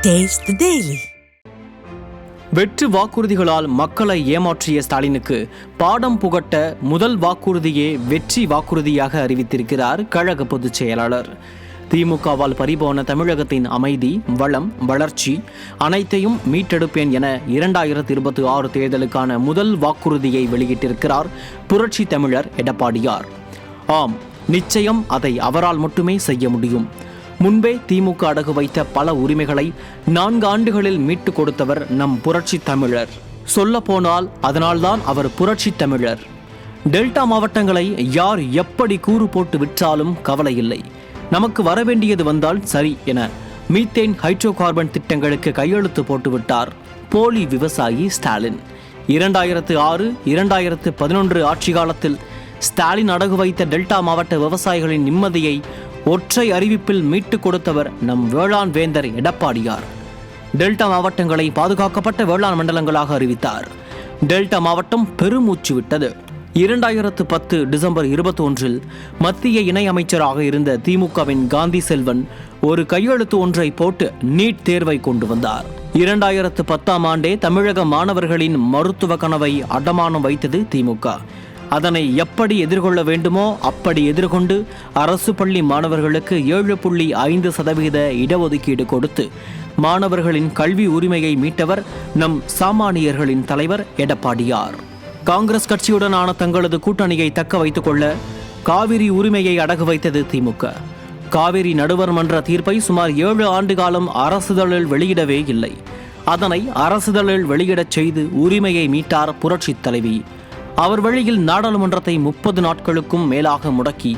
Taste the Daily. வெற்று வாக்குறுதிகளால் மக்களை ஏமாற்றிய ஸ்டாலினுக்கு பாடம் புகட்ட முதல் வாக்குறுதியே வெற்றி வாக்குறுதியாக அறிவித்திருக்கிறார் கழக பொதுச் செயலாளர். திமுகவால் பறிபோன தமிழகத்தின் அமைதி, வளம், வளர்ச்சி அனைத்தையும் மீட்டெடுப்பேன் என 2026 தேர்தலுக்கான முதல் வாக்குறுதியை வெளியிட்டிருக்கிறார் புரட்சி தமிழர் எடப்பாடியார். ஆம், நிச்சயம் அதை அவரால் மட்டுமே செய்ய முடியும். முன்பே திமுக அடகு வைத்த பல உரிமைகளை 4 ஆண்டுகளில் மீட்டு கொடுத்தவர் நம் புரட்சி தமிழர். சொல்ல போனால் அதனால்தான் அவர் புரட்சி தமிழர். டெல்டா மாவட்டங்களை யார் எப்படி கூறு போட்டு விற்றாலும் கவலை இல்லை, நமக்கு வரவேண்டியது வந்தால் சரி என மீத்தேன், ஹைட்ரோ கார்பன் திட்டங்களுக்கு கையெழுத்து போட்டுவிட்டார் போலி விவசாயி ஸ்டாலின். 2006-2011 ஆட்சி காலத்தில் ஸ்டாலின் அடகு வைத்த டெல்டா மாவட்ட விவசாயிகளின் நிம்மதியை ஒற்றை அறிவிப்பில் மீட்டு கொடுத்தவர் நம் வேளாண் வேந்தர் எடப்பாடியார். டெல்டா மாவட்டங்களை பாதுகாக்கப்பட்ட வேளாண் மண்டலங்களாக அறிவித்தார். டெல்டா மாவட்டம் பெருமூச்சு விட்டது. 2010 டிசம்பர் 21 மத்திய இணை அமைச்சராக இருந்த திமுகவின் காந்தி செல்வன் ஒரு கையெழுத்து ஒன்றை போட்டு நீட் தேர்வை கொண்டு வந்தார். 2010 ஆண்டே தமிழக மாணவர்களின் மருத்துவ கனவை அடமானம் வைத்தது திமுக. அதனை எப்படி எதிர்கொள்ள வேண்டுமோ அப்படி எதிர்கொண்டு அரசு பள்ளி மாணவர்களுக்கு 7.5% இடஒதுக்கீடு கொடுத்து மாணவர்களின் கல்வி உரிமையை மீட்டவர் நம் சாமானியர்களின் தலைவர் எடப்பாடியார். காங்கிரஸ் கட்சியுடனான தங்களது கூட்டணியை தக்க வைத்துக் கொள்ள காவிரி உரிமையை அடகு வைத்தது திமுக. காவிரி நடுவர் மன்ற தீர்ப்பை சுமார் 7 ஆண்டு காலம் அரசிதழில் வெளியிடவே இல்லை. அதனை அரசிதழில் வெளியிடச் செய்து உரிமையை மீட்டார் புரட்சி தலைவி. அவர் வழியில் நாடாளுமன்றத்தை 30 நாட்களுக்கும் மேலாக முடக்கி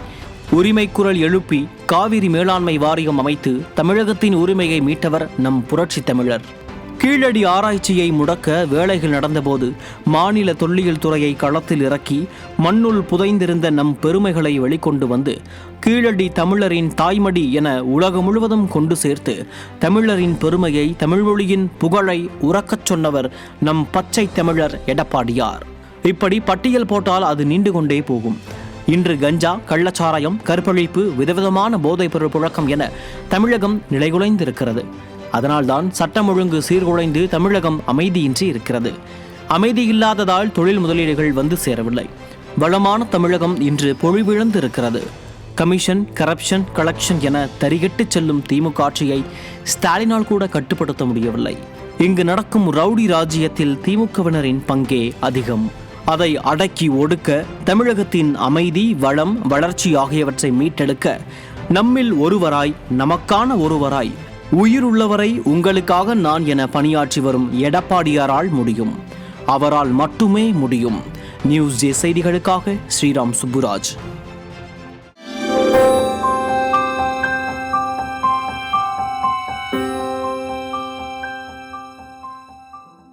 உரிமை குரல் எழுப்பி காவிரி மேலாண்மை வாரியம் அமைத்து தமிழகத்தின் உரிமையை மீட்டவர் நம் புரட்சி தமிழர். கீழடி ஆராய்ச்சியை முடக்க வேலைகள் நடந்தபோது மாநில தொல்லியல் துறையை களத்தில் இறக்கி மண்ணுள் புதைந்திருந்த நம் பெருமைகளை வெளிக்கொண்டு வந்து கீழடி தமிழரின் தாய்மடி என உலகம் முழுவதும் கொண்டு சேர்த்து தமிழரின் பெருமையை, தமிழ்மொழியின் புகழை உறக்கச் சொன்னவர் நம் பச்சை தமிழர் எடப்பாடியார். இப்படி பட்டியல் போட்டால் அது நீண்டு கொண்டே போகும். இன்று கஞ்சா, கள்ளச்சாராயம், கற்பழிப்பு, விதவிதமான போதைப் பொருள் புழக்கம் என தமிழகம் நிலைகுலைந்திருக்கிறது. அதனால்தான் சட்டம் ஒழுங்கு சீர்குலைந்து தமிழகம் அமைதியின்றி இருக்கிறது. அமைதி இல்லாததால் தொழில் முதலீடுகள் வந்து சேரவில்லை. வளமான தமிழகம் இன்று பொழிவிழந்து இருக்கிறது. கமிஷன், கரப்ஷன், கலெக்ஷன் என தரிகட்டு செல்லும் திமுக ஆட்சியை ஸ்டாலினால் கூட கட்டுப்படுத்த முடியவில்லை. இங்கு நடக்கும் ரவுடி ராஜ்யத்தில் திமுகவினரின் பங்கே அதிகம். அதை அடக்கி ஒடுக்க, தமிழகத்தின் அமைதி, வளம், வளர்ச்சி ஆகியவற்றை மீட்டெடுக்க நம்மில் ஒருவராய், நமக்கான ஒருவராய், உயிருள்ளவரை உங்களுக்காக நான் என பணியாற்றி வரும் எடப்பாடியாரால் முடியும். அவரால் மட்டுமே முடியும். நியூஸ் ஜே செய்திகளுக்காக ஸ்ரீராம் சுப்புராஜ்.